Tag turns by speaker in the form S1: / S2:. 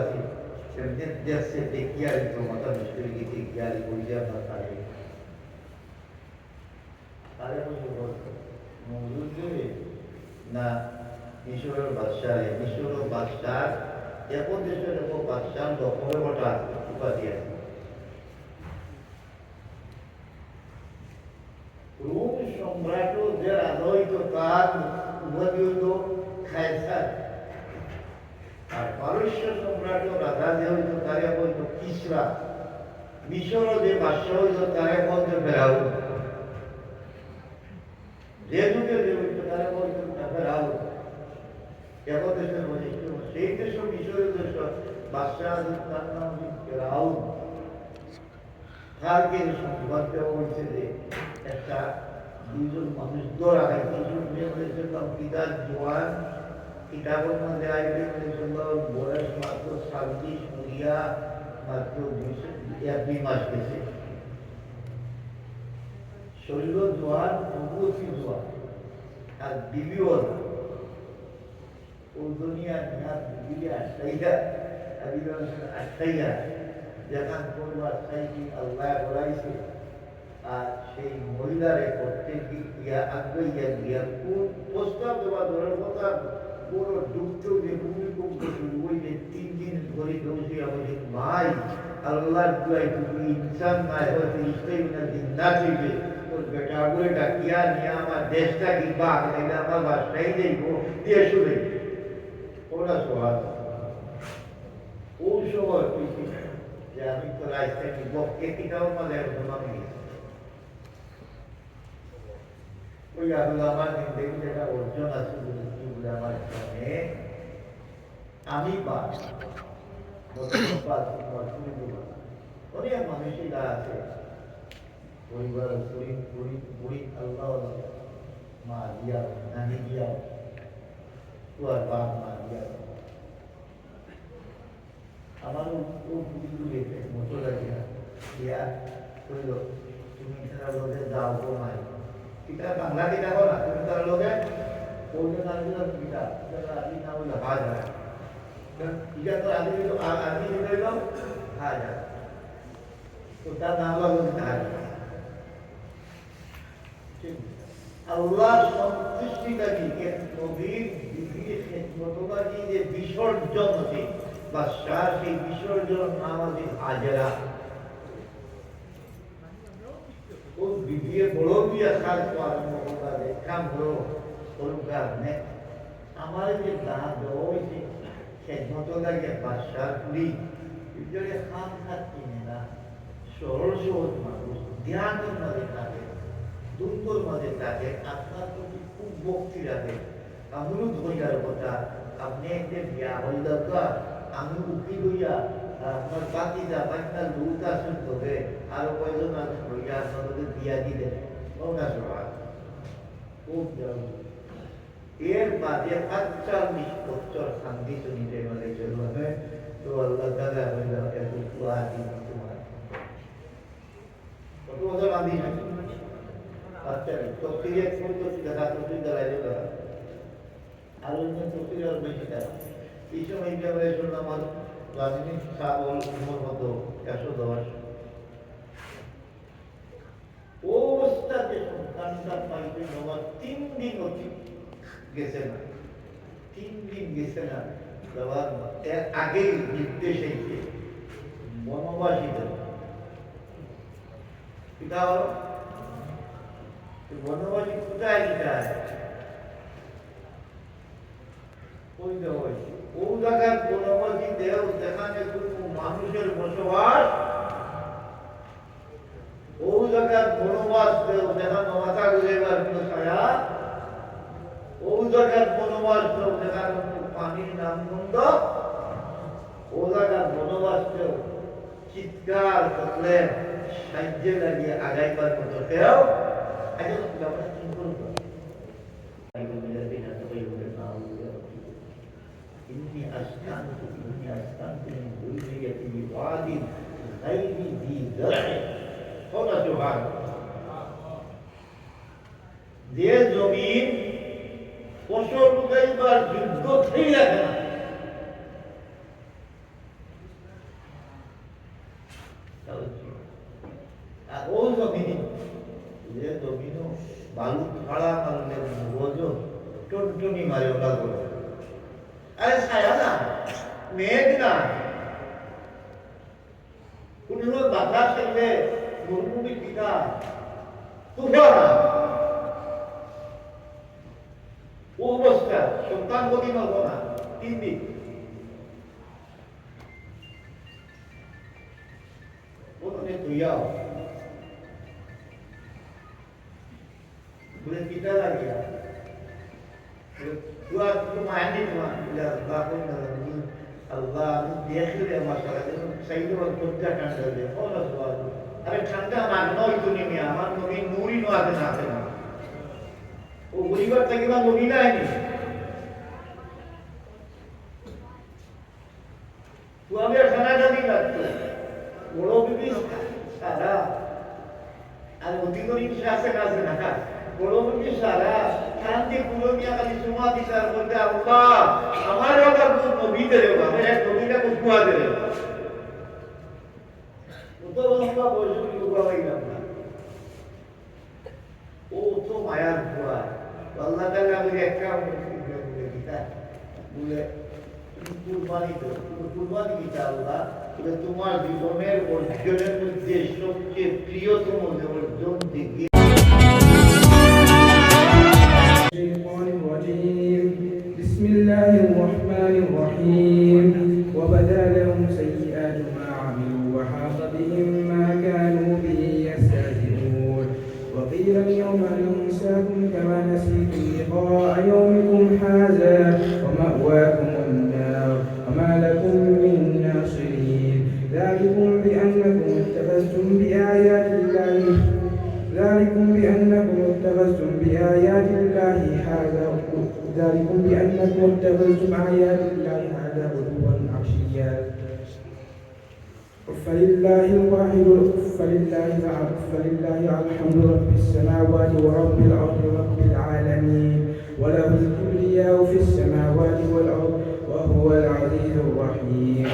S1: আছে দেখছে দেখিয়ার ক্ষমতা মিস্ত্রি গীতি গিয়ারি করিয়া না থাকে তারে মজুর দেবে না মিশরের বাদশাহে মিশরের বাদশাহ এখন দেশের এক বাদশাহ দখলে বটা উপাধি আছে রোম সম্রাট যে রাজা হইতো তার উপাধি হইতো কায়সার আর পারস্য সম্রাট রাজা যে হইতো তারে হইতো কিসরা মিশর যে বাদশাহ হইতো তারে বলতো ফেরাও যে যুগে যে হইতো তারে বলতো ফেরাও এখন দেশের বৈশিষ্ট্য সেই দেশ মিশরের দেশ বাদশাহ তার নাম ফেরাও তারকে সংবাদ দেওয়া হয়েছে যে একটা দুইজন মানুষ দৌড়া হয় দুজন মেয়ে বলেছিল পিতার জোয়ান কিতাবের মধ্যে আইলে বলেছিল বয়স মাত্র 26 মরিয়া মাত্র 2 মাস গেছে শরীর জোয়ান অঙ্গুতি জোয়ান আর বিবিও ও দুনিয়া নিয়ে বিবি আটটাইয়া যেখান করবার সাইকি আল্লাহ বলাইছে আর সেই মহিলারে করতে গিয়া আগ্রহিয়া গিয়া কোন প্রস্তাব দেওয়া ধরার কথা বড় ডুবতে যে ভূমিকম্প শুরু হইলে 3 দিন ধরে দৌড়ে আমাদের ভাই আল্লাহ দুয়াই তুমি ইনসান নাই হতে ইস্তাই না দিন না দিবে তোর বেটা বলে ডাকিয়া নিয়ে আমার দেশটা কি বাঘ এটা আমার বাসাই যাইব দিয়ে শুনে ওরা সোহাগ ওই সময় যে আমি তো রাজধানী বক্কে টিকাও মাঝে জমানো গেছি ওই আসলে আমার জিন্দগি যেটা অর্জন আছে বলে আমার জীবনে আমি অনেক মানুষই যা আছে পরিবার গরিব আল্লাহ মা দিয়া নানি দিয়া তোর বাপ মা দিয়া আমার মতো লাগে দিয়া কইল তুমি তারা লোকে যাও গো মাই কিতা বাংলা কিতা না তুমি তারা লোকে কোন নাম দিল কিতা তারা আদি নাম হলো হাজার ইয়া তো আদি দিল হাজার তো তার নাম হলো হাজার আল্লাহ সন্তুষ্টিকারী নবীর বিবির খেদমতকারী যে বিসর্জন আছে বাদশাহ সেই বিসর্জন নাম আছে হাজেরা ও বিবিয়ে বড় বিয়া কাজ আরম্ভ করা দেখা বড় করুকার নে আমার যে দান দেওয়া হয়েছে খেদমতকারী বাদশাহ পুরী ভিতরে খান কিনে না সরল সহজ মানুষ ধ্যানের মাঝে থাকে দুন্দর মাঝে থাকে আপনার প্রতি খুব ভক্তি রাখে আমিও ধৈর্যের কথা আপনি একটা বিয়া হয়ে দরকার আমি উঠি হইয়া আপনার বাতিদা বাচ্চার লোক আসুন তবে আরো কয়জন আসুন হইয়া আপনাদের বিয়া দিলে ওটা সবাই খুব এর বাদে 45 বছর শান্তি শুনিতে মানে চলবে তো আল্লাহ তাআলা হইল এত দোয়া দিন তোমার কত বছর বাঁধি আচ্ছা তফসিরে কোন তফসির দেখা তফসির দ্বারা যাবে আর অন্য তফসির আর বেশি দেখা এই সময় ইন্ডিয়া শুনলাম আমার রাজনীতি সাবল উমর মতো 110 অবস্থাতে সন্তানটা পাইতে নেওয়ার 3 দিন অতীত গেছে না 3 দিন গেছে না দেওয়ার এর আগেই নির্দেশ হয়েছে বনবাসীদের পিতা হলো বনবাসী কোথায় যায় ওই দেওয়া ও জায়গার বনবাসী দেহ যেখানে কোনো মানুষের বসবাস ও জায়গার বনবাস দেহ যেখানে মাথা গুলেবার কোনো ছায়া ও জায়গার বনবাস দেহ যেখানে পানির নামগন্ধ ও জায়গার বনবাস দেহ চিৎকার করলে সাহায্যে লাগিয়ে আগাইবার মতো কেউ আচ্ছা আমরা কি করব إني أسكنت من ذريتي بواد غير ذي زرع هنا سبحان যে জমিন ফসল উগাইবার যোগ্য ছিল না আর ও জমিনে যে জমিন বালু খাড়া মারলে বোঝো টুনটুনি মারে ওটা বলে আরে ছায়া না মেঘ না কোন সময় বাতাস এলে মরুভূমি পিতা তুফান ও অবস্থা সন্তান গতি নব না 3 দিন ওখানে তুইয়াও বলে পিতা লাগিয়া Dua itu mandi cuma ya lakukan dalam Allah dia sudah masalah itu saya itu kerja kan dari Allah suatu. Ada khanda magno itu ni ni aman nabi nuri no ada nak na. Oh beribar lagi bang nabi lah ini. Tu ambil sana jadi tak tu. Walau bibis ada. Ada mungkin tu ini rasa rasa nak. Walau bibis ada. শান্তি পুরোমিয়া খালি সুমা দিশার মধ্যে আল্লাহ আমার আবার কোন নবী দেবে আমি এক নবীটা কুয়া দেবে তো আমরা বলছি কুয়া হইলাম না ও তো মায়ার কুয়া আল্লাহ তাআলা আমাকে একটা বলে দিতা বলে কুরবানি তো কুরবানি দিতা আল্লাহ বলে তোমার জীবনের অর্জনের মধ্যে সবচেয়ে প্রিয়তম যে অর্জন দিকে
S2: بسم الله الرحمن الرحيم وبدا لهم سيئات ما عملوا وحاق بهم ما كانوا به يستهزئون وقيل اليوم ننساكم كما نسيتم لقاء يومكم هذا ومأواكم النار وما لكم من ناصرين ذلكم بأنكم اتخذتم بآيات الله ذلكم بأنكم اتخذتم بآيات الله هذا عشيا فلله الحمد رب السماوات ورب الأرض رب العالمين وله الكبرياء في السماوات والأرض وهو العزيز الرحيم